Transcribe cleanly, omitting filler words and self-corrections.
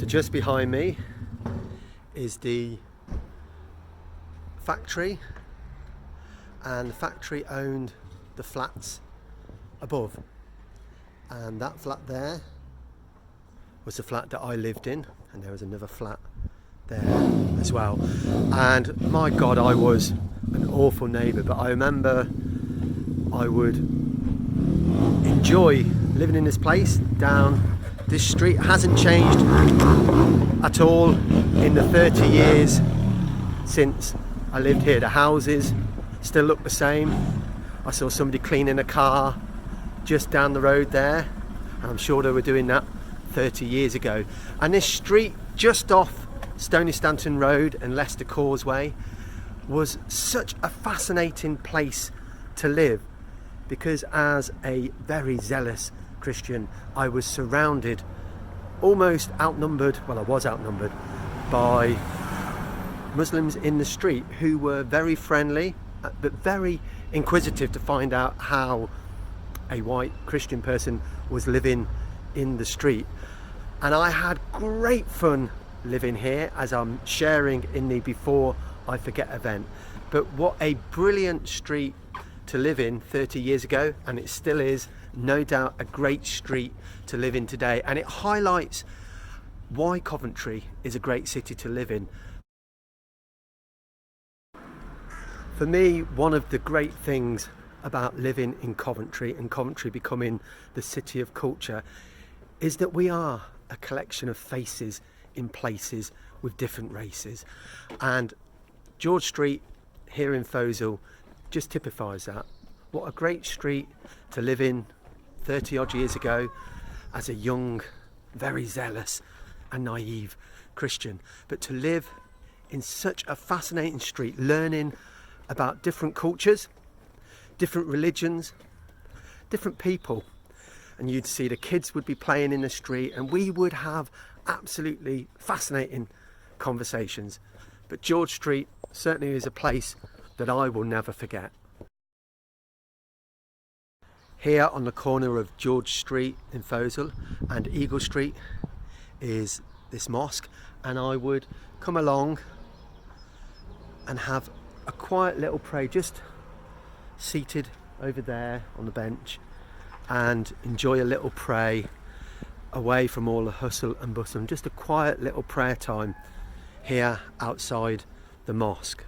So just behind me is the factory, and the factory owned the flats above, and that flat there was the flat that I lived in, and there was another flat there as well. And my God, I was an awful neighbour, but I remember I would enjoy living in this place down this street. It hasn't changed at all in the 30 years since I lived here. The houses still look the same. I saw somebody cleaning a car just down the road there, and I'm sure they were doing that 30 years ago. And this street just off Stony Stanton Road and Leicester Causeway was such a fascinating place to live, because as a very zealous Christian, I was surrounded, almost outnumbered, well, I was outnumbered by Muslims in the street who were very friendly but very inquisitive to find out how a white Christian person was living in the street. And I had great fun living here, as I'm sharing in the Before I Forget event. But what a brilliant street to live in 30 years ago, and it still is, no doubt, a great street to live in today. And it highlights why Coventry is a great city to live in. For me, one of the great things about living in Coventry, and Coventry becoming the city of culture, is that we are a collection of faces in places with different races. And George Street here in Foleshill just typifies that. What a great street to live in 30 odd years ago as a young, very zealous and naive Christian. But to live in such a fascinating street, learning about different cultures, different religions, different people. And you'd see the kids would be playing in the street, and we would have absolutely fascinating conversations. But George Street certainly is a place that I will never forget. Here on the corner of George Street in Foleshill and Eagle Street is this mosque, and I would come along and have a quiet little prayer, just seated over there on the bench, and enjoy a little pray away from all the hustle and bustle, just a quiet little prayer time here outside the mosque.